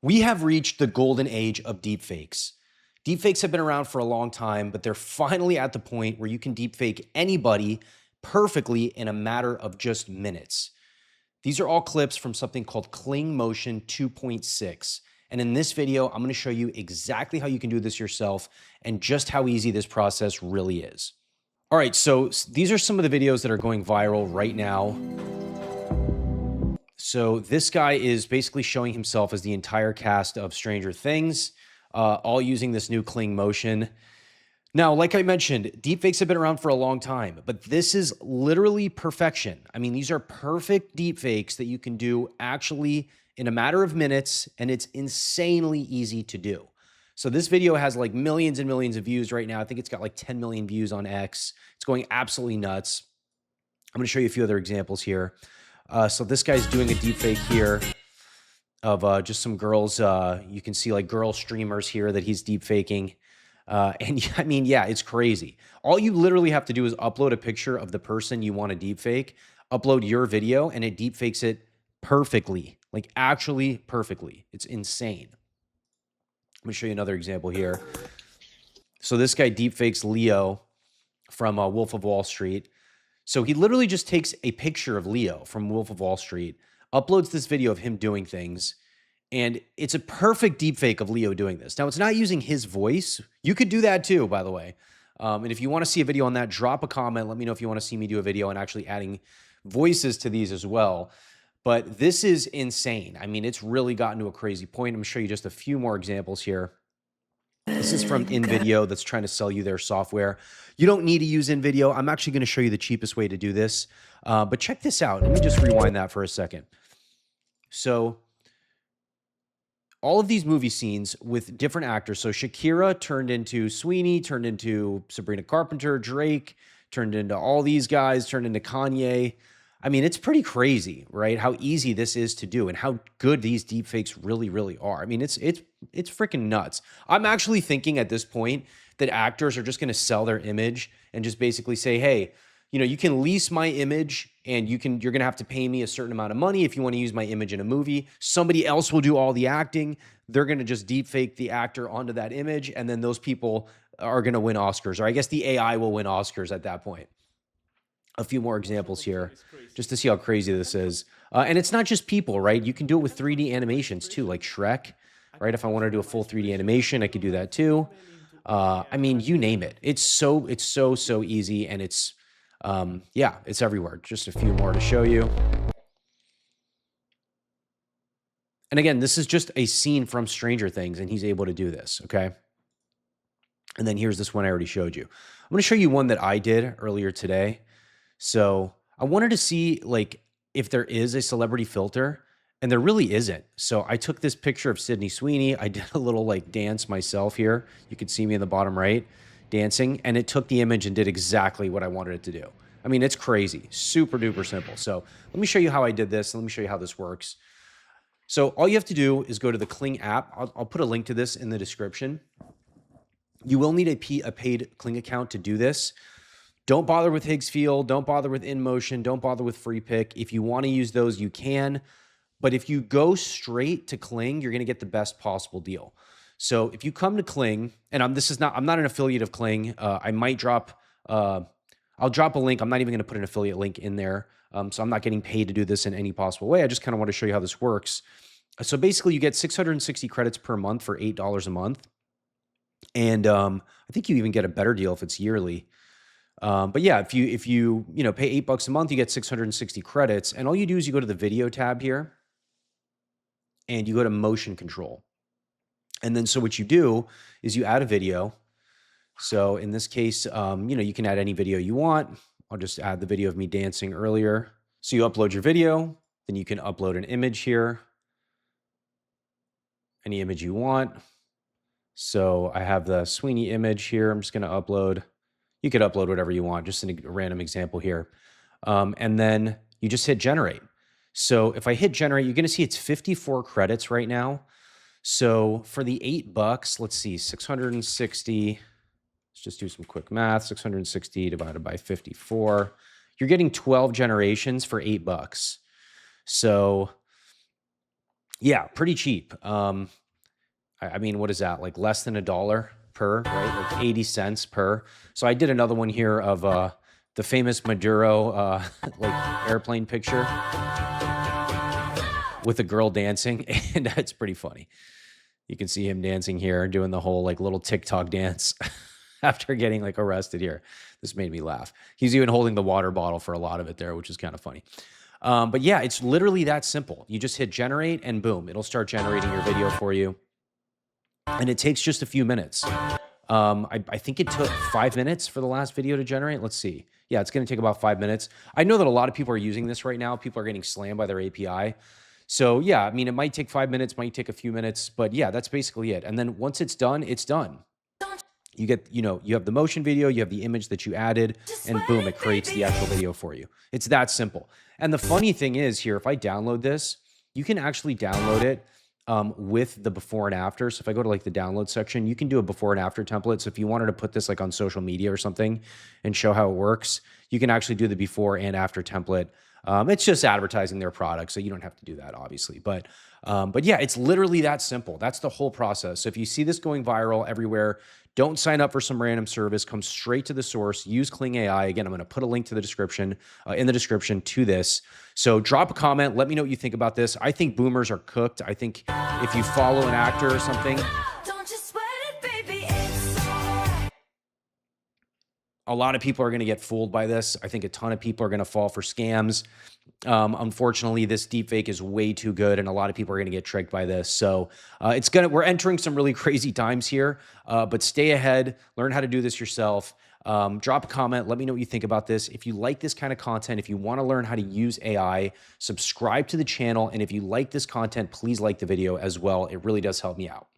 We have reached the golden age of deepfakes. Deepfakes have been around for a long time, but they're finally at the point where you can deepfake anybody perfectly in a matter of just minutes. These are all clips from something called Kling Motion 2.6. And in this video, I'm going to show you exactly how you can do this yourself and just how easy this process really is. All right, so these are some of the videos that are going viral right now. So this guy is basically showing himself as the entire cast of Stranger Things, all using this new Kling motion. Now, like I mentioned, deepfakes have been around for a long time, but this is literally perfection. I mean, these are perfect deepfakes that you can do actually in a matter of minutes, and it's insanely easy to do. So this video has like millions and millions of views right now. I think it's got like 10 million views on X. It's going absolutely nuts. I'm going to show you a few other examples here. So this guy's doing a deepfake here of just some girls. You can see like girl streamers here that he's deepfaking. And I mean, yeah, it's crazy. All you literally have to do is upload a picture of the person you want to deepfake, upload your video, and it deepfakes it perfectly, like actually perfectly. It's insane. I'm going to show you another example here. So this guy deepfakes Leo from Wolf of Wall Street. So he literally just takes a picture of Leo from Wolf of Wall Street, uploads this video of him doing things, and it's a perfect deepfake of Leo doing this. Now, it's not using his voice. You could do that too, by the way. And if you want to see a video on that, drop a comment. Let me know if you want to see me do a video on actually adding voices to these as well. But this is insane. I mean, it's really gotten to a crazy point. I'm going to show you just a few more examples here. This is from InVideo that's trying to sell you their software. You don't need to use InVideo. I'm actually going to show you the cheapest way to do this. But check this out. Let me just rewind that for a second. So all of these movie scenes with different actors. So Shakira turned into Sweeney, turned into Sabrina Carpenter, Drake, turned into all these guys, turned into Kanye. I mean, it's pretty crazy, right? How easy this is to do and how good these deepfakes really, really are. I mean, it's freaking nuts. I'm actually thinking at this point that actors are just going to sell their image and just basically say, hey, you know, you can lease my image and you're going to have to pay me a certain amount of money if you want to use my image in a movie. Somebody else will do all the acting. They're going to just deepfake the actor onto that image. And then those people are going to win Oscars, or I guess the AI will win Oscars at that point. A few more examples here just to see how crazy this is. And it's not just people, right? You can do it with 3D animations too, like Shrek, right? If I want to do a full 3D animation, I could do that too. I mean, you name it. It's so easy, and it's, yeah, it's everywhere. Just a few more to show you. And again, this is just a scene from Stranger Things, and he's able to do this, okay? And then here's this one I already showed you. I'm going to show you one that I did earlier today. So I wanted to see like if there is a celebrity filter, and there really isn't. So I took this picture of Sydney Sweeney. I did a little like dance myself here. You can see me in the bottom right dancing, and it took the image and did exactly what I wanted it to do. I mean, it's crazy, super duper simple. So let me show you how I did this. And let me show you how this works. So all you have to do is go to the Kling app. I'll put a link to this in the description. You will need a paid Kling account to do this. Don't bother with Higgsfield. Don't bother with InMotion. Don't bother with FreePic. If you want to use those, you can. But if you go straight to Kling, you're going to get the best possible deal. So if you come to Kling, and I'm not an affiliate of Kling. I might drop, I'll drop a link. I'm not even going to put an affiliate link in there. So I'm not getting paid to do this in any possible way. I just kind of want to show you how this works. So basically you get 660 credits per month for $8 a month. And I think you even get a better deal if it's yearly. But yeah, if you pay $8 a month, you get 660 credits. And all you do is you go to the video tab here and you go to motion control. And then so what you do is you add a video. So in this case, you can add any video you want. I'll just add the video of me dancing earlier. So you upload your video, then you can upload an image here. Any image you want. So I have the Sweeney image here. I'm just going to upload. You could upload whatever you want, just a random example here. And then you just hit generate. So if I hit generate, you're going to see it's 54 credits right now. So for the $8, let's see, 660. Let's just do some quick math. 660 divided by 54. You're getting 12 generations for $8. So Yeah, pretty cheap. I mean, what is that? Like less than $1 per, right? Like 80 cents per. So I did another one here of the famous Maduro like airplane picture with a girl dancing, and that's pretty funny. You can see him dancing here, doing the whole like little TikTok dance after getting like arrested here. This made me laugh. He's even holding the water bottle for a lot of it there, which is kind of funny. But yeah, it's literally that simple. You just hit generate and boom, it'll start generating your video for you. And it takes just a few minutes. I think it took 5 minutes for the last video to generate. Let's see. Yeah, it's going to take about 5 minutes. I know that a lot of people are using this right now. People are getting slammed by their API. So yeah, I mean, it might take 5 minutes, might take a few minutes, but yeah, that's basically it. And then once it's done, it's done. You get, you have the motion video, you have the image that you added, and boom, it creates the actual video for you. It's that simple. And the funny thing is here, if I download this, you can actually download it with the before and after. So if I go to like the download section, you can do a before and after template. So if you wanted to put this like on social media or something and show how it works, you can actually do the before and after template. It's just advertising their product, so you don't have to do that, obviously. But yeah, it's literally that simple. That's the whole process. So if you see this going viral everywhere, don't sign up for some random service. Come straight to the source. Use Kling AI. Again, I'm going to put a link to the description in the description to this. So drop a comment. Let me know what you think about this. I think boomers are cooked. I think if you follow an actor or something, a lot of people are going to get fooled by this. I think a ton of people are going to fall for scams. Unfortunately, this deepfake is way too good, and a lot of people are going to get tricked by this. So we're entering some really crazy times here, but stay ahead, learn how to do this yourself. Drop a comment. Let me know what you think about this. If you like this kind of content, if you want to learn how to use AI, subscribe to the channel. And if you like this content, please like the video as well. It really does help me out.